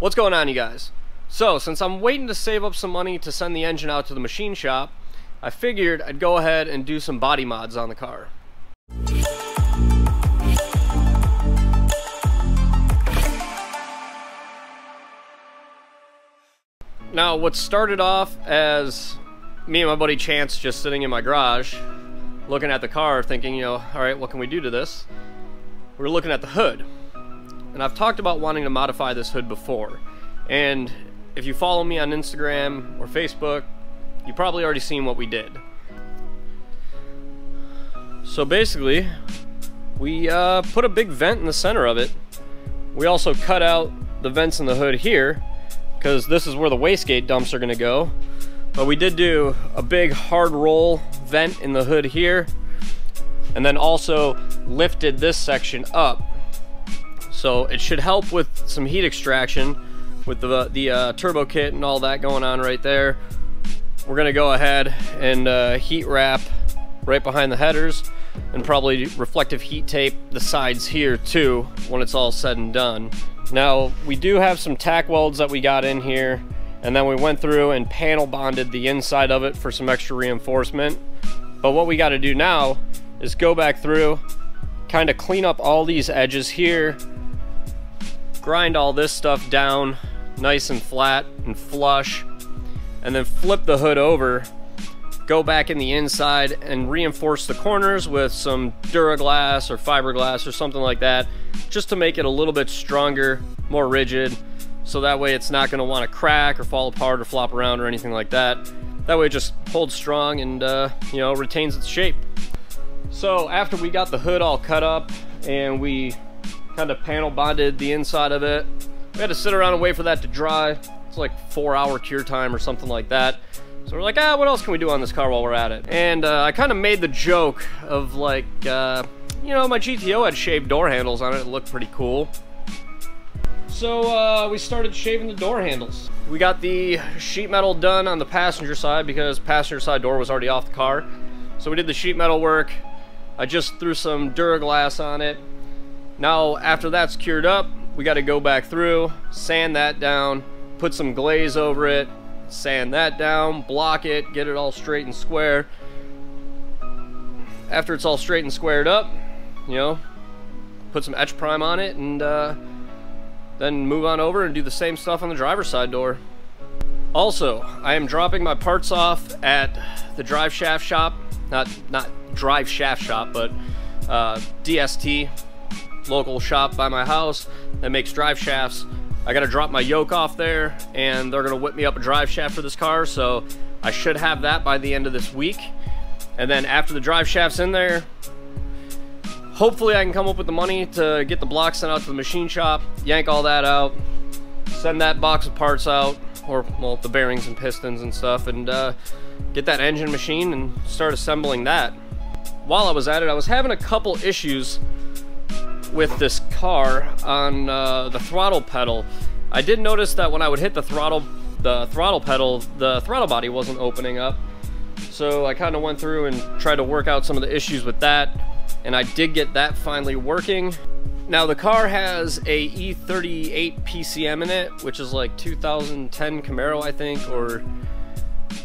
What's going on, you guys? So, since I'm waiting to save up some money to send the engine out to the machine shop, I figured I'd go ahead and do some body mods on the car. Now, what started off as me and my buddy Chance just sitting in my garage, looking at the car, thinking, alright, what can we do to this? We were looking at the hood. And I've talked about wanting to modify this hood before. And if you follow me on Instagram or Facebook, you've probably already seen what we did. So basically, we put a big vent in the center of it. We also cut out the vents in the hood here, because this is where the wastegate dumps are going to go. But we did do a big hard roll vent in the hood here, and then also lifted this section up. So it should help with some heat extraction with the turbo kit and all that going on right there. We're going to go ahead and heat wrap right behind the headers, and probably reflective heat tape the sides here too when it's all said and done. Now, we do have some tack welds that we got in here, and then we went through and panel bonded the inside of it for some extra reinforcement. But what we got to do now is go back through, kind of clean up all these edges here, grind all this stuff down nice and flat and flush, and then flip the hood over, go back in the inside and reinforce the corners with some Duraglass or fiberglass or something like that, just to make it a little bit stronger, more rigid, so that way it's not going to want to crack or fall apart or flop around or anything like that. That way it just holds strong and retains its shape. So after we got the hood all cut up and we kind of panel bonded the inside of it, we had to sit around and wait for that to dry. It's like 4-hour cure time or something like that. So we're like, what else can we do on this car while we're at it? And I kind of made the joke of like, my GTO had shaved door handles on it. It looked pretty cool. So we started shaving the door handles. We got the sheet metal done on the passenger side because passenger side door was already off the car. So we did the sheet metal work. I just threw some Duraglass on it. Now, after that's cured up, we got to go back through, sand that down, put some glaze over it, sand that down, block it, get it all straight and square. After it's all straight and squared up, put some etch prime on it, and then move on over and do the same stuff on the driver's side door. Also, I am dropping my parts off at the drive shaft shop, not drive shaft shop, but DST, local shop by my house that makes drive shafts. I gotta drop my yoke off there, and they're gonna whip me up a drive shaft for this car, so I should have that by the end of this week. And then after the drive shaft's in there, hopefully I can come up with the money to get the blocks sent out to the machine shop, yank all that out, send that box of parts out, or well, the bearings and pistons and stuff, and get that engine machined and start assembling that. While I was at it, I was having a couple issues with this car on the throttle pedal. I did notice that when I would hit the throttle pedal, the throttle body wasn't opening up. So I kind of went through and tried to work out some of the issues with that, and I did get that finally working. Now the car has a E38 PCM in it, which is like 2010 Camaro, I think, or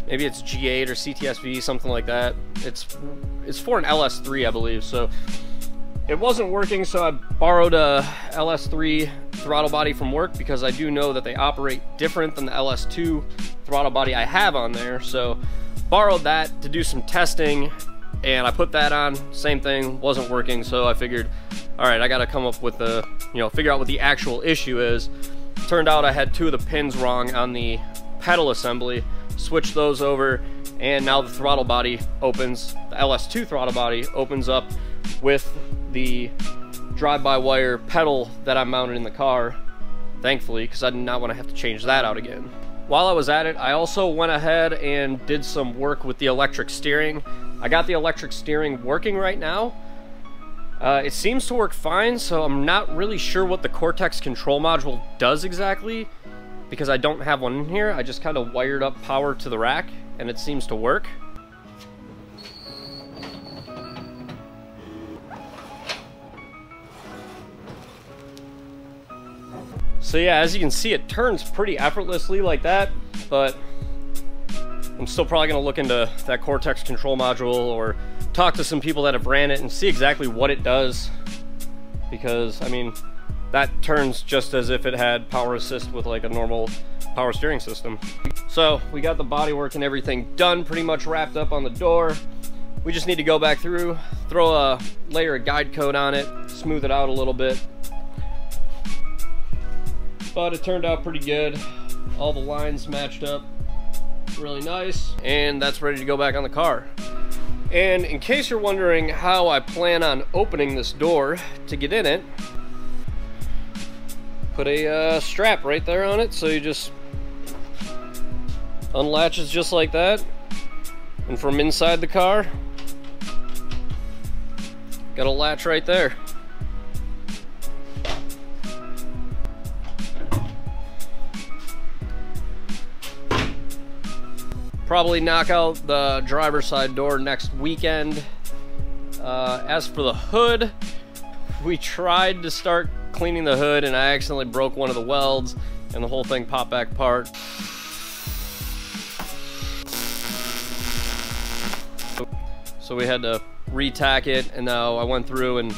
maybe it's G8 or CTSV, something like that. It's for an LS3, I believe. So it wasn't working, so I borrowed a LS3 throttle body from work, because I do know that they operate different than the LS2 throttle body I have on there. So borrowed that to do some testing, and I put that on. Same thing, wasn't working, so I figured, all right, I gotta come up with the, figure out what the actual issue is. Turned out I had 2 of the pins wrong on the pedal assembly, switched those over, and now the throttle body opens, the LS2 throttle body opens up with the drive-by-wire pedal that I mounted in the car, thankfully, because I did not want to have to change that out again. While I was at it, I also went ahead and did some work with the electric steering. I got the electric steering working right now. It seems to work fine, so I'm not really sure what the Cortex control module does exactly, because I don't have one in here. I just kind of wired up power to the rack, and it seems to work. So yeah, as you can see, it turns pretty effortlessly like that, but I'm still probably gonna look into that Cortex control module or talk to some people that have ran it and see exactly what it does, because I mean, that turns just as if it had power assist with like a normal power steering system. So we got the bodywork and everything done, pretty much wrapped up on the door. We just need to go back through, throw a layer of guide coat on it, smooth it out a little bit. But it turned out pretty good. All the lines matched up really nice, and that's ready to go back on the car. And in case you're wondering how I plan on opening this door to get in it, put a strap right there on it, so you just unlatches just like that. And from inside the car, got a latch right there. Probably knock out the driver's side door next weekend. As for the hood, we tried to start cleaning the hood and I accidentally broke one of the welds and the whole thing popped back apart. So we had to re-tack it, and now I went through and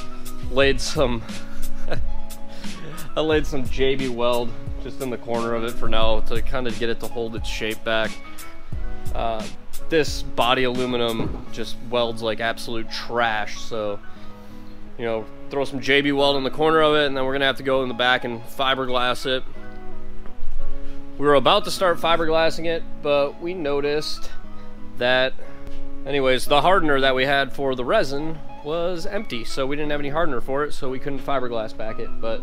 laid some I laid some JB weld just in the corner of it for now to kind of get it to hold its shape back. This body aluminum just welds like absolute trash, so you know, throw some JB weld in the corner of it, and then we're gonna have to go in the back and fiberglass it. We were about to start fiberglassing it, but we noticed that, anyways, the hardener that we had for the resin was empty, so we didn't have any hardener for it, so we couldn't fiberglass back it. But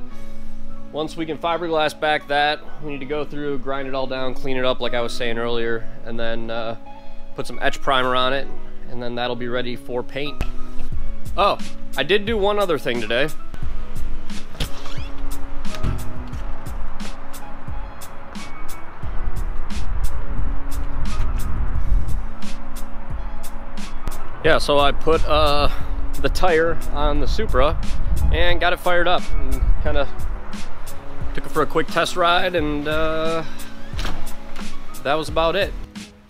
once we can fiberglass back that, we need to go through, grind it all down, clean it up like I was saying earlier, and then put some etch primer on it, and then that'll be ready for paint. Oh, I did do one other thing today. Yeah, so I put the tire on the Supra and got it fired up and kind of took it for a quick test ride, and that was about it.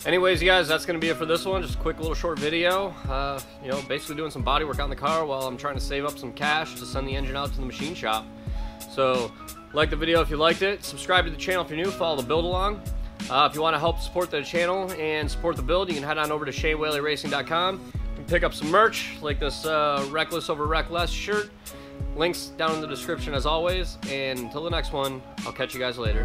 Anyways, you guys, that's gonna be it for this one. Just a quick little short video. You know, basically doing some body work on the car while I'm trying to save up some cash to send the engine out to the machine shop. So, like the video if you liked it, subscribe to the channel if you're new, follow the build along. If you want to help support the channel and support the build, you can head on over to ShaneWhaleyRacing.com and pick up some merch like this Reckless Over Reckless shirt. Links down in the description as always, and until the next one, I'll catch you guys later.